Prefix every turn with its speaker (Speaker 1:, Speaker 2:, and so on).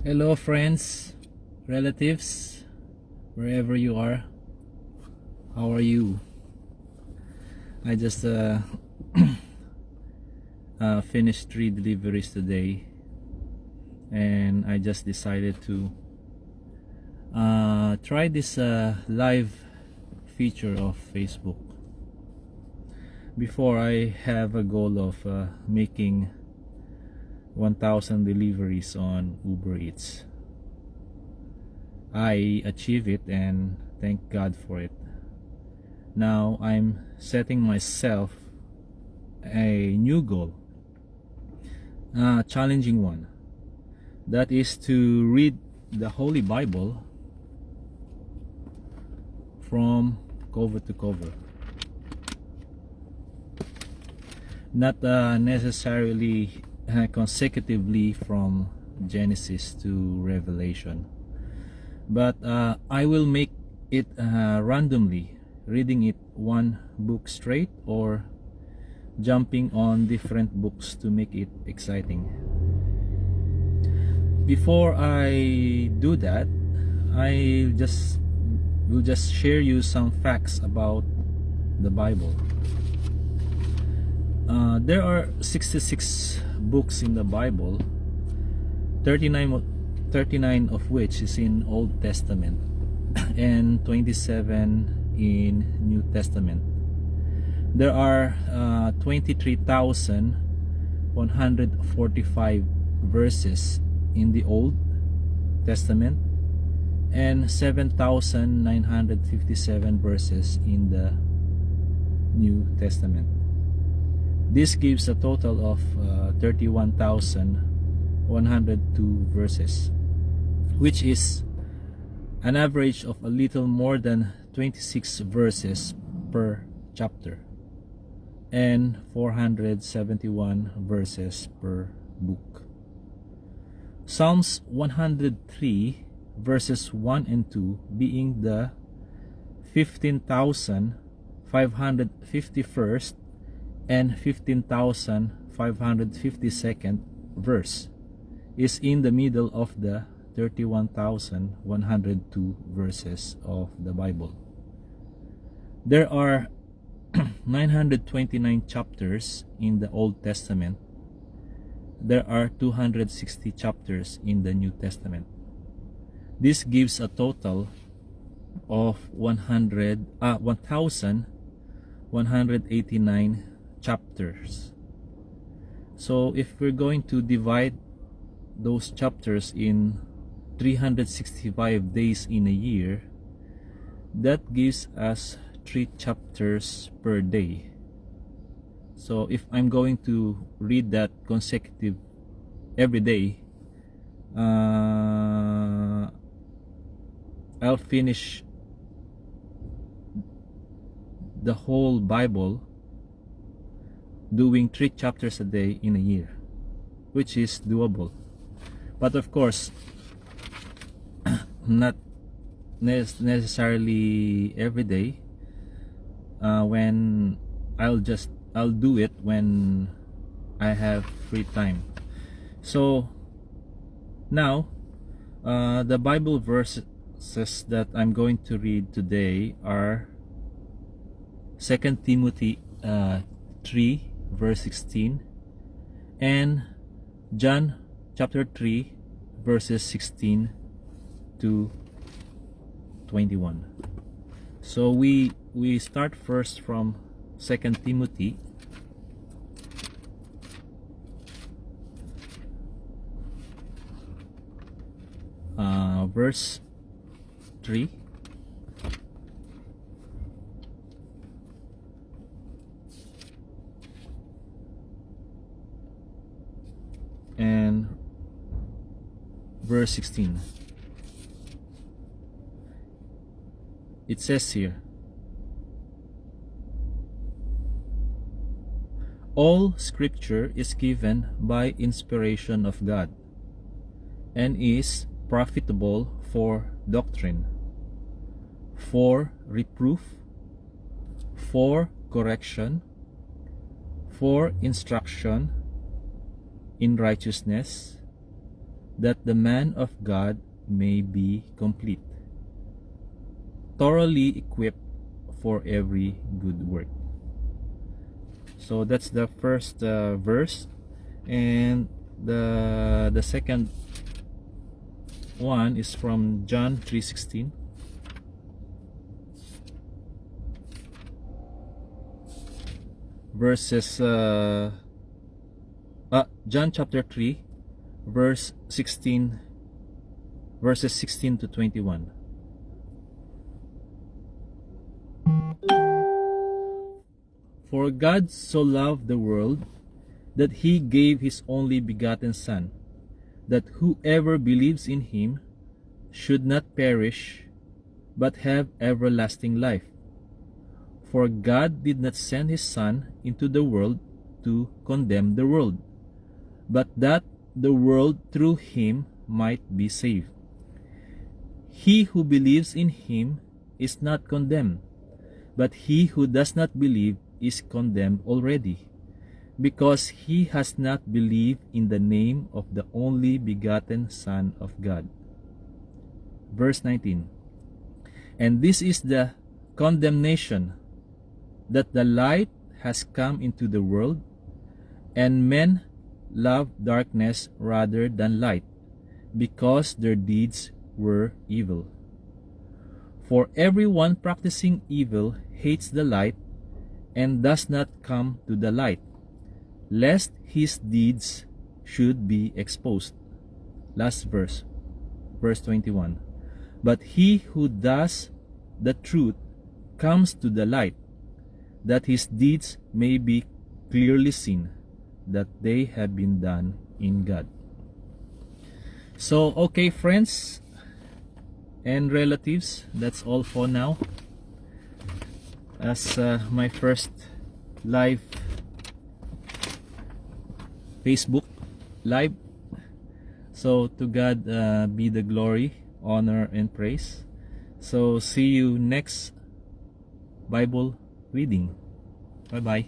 Speaker 1: Hello, friends, relatives, wherever you are. How are you? I just finished 3 deliveries today, and I just decided to try this live feature of Facebook. Before, I have a goal of making 1,000 deliveries on Uber Eats. I achieved it, and thank God for it. Now I'm setting myself a new goal, a challenging one, that is to read the Holy Bible from cover to cover, not necessarily consecutively from Genesis to Revelation, but I will make it randomly, reading it one book straight or jumping on different books to make it exciting. Before I do that, I will just share you some facts about the Bible. There are 66 books in the Bible, 39 of which is in Old Testament and 27 in New Testament. There are 23,145 verses in the Old Testament and 7,957 verses in the New Testament. This gives a total of 31,102 verses, which is an average of a little more than 26 verses per chapter and 471 verses per book. Psalms 103 verses 1 and 2 being the 15,551st and 15,552nd verse is in the middle of the 31,102 verses of the Bible. There are 929 chapters in the Old Testament. There are 260 chapters in the New Testament. This gives a total of 1,189 chapters. So if we're going to divide those chapters in 365 days in a year, that gives us 3 chapters per day. So if I'm going to read that consecutive every day, I'll finish the whole Bible doing 3 chapters a day in a year, which is doable. But of course, not necessarily every day. When I'll do it when I have free time. So now the Bible verses that I'm going to read today are 2 Timothy 3 verse 16 and John chapter 3 verses 16 to 21. So we start first from 2 Timothy verse 3. And verse 16. It says here, all scripture is given by inspiration of God and is profitable for doctrine, for reproof, for correction, for instruction in righteousness, that the man of God may be complete, thoroughly equipped for every good work. So that's the first verse, and the second one is from John 3:16. Verses John chapter 3 verse 16, verses 16 to 21. For God so loved the world that he gave his only begotten Son, that whoever believes in him should not perish, but have everlasting life. For God did not send his Son into the world to condemn the world, but that the world through him might be saved. He who believes in him is not condemned, but he who does not believe is condemned already, because he has not believed in the name of the only begotten Son of God. Verse 19. And this is the condemnation, that the light has come into the world, and men love darkness rather than light, because their deeds were evil. For everyone practicing evil hates the light, and does not come to the light, lest his deeds should be exposed. Last verse, verse 21. But he who does the truth comes to the light, that his deeds may be clearly seen, that they have been done in God. So, okay, friends and relatives, that's all for now. As my first live Facebook live. So to God be the glory, honor, and praise. So see you next Bible reading. Bye bye.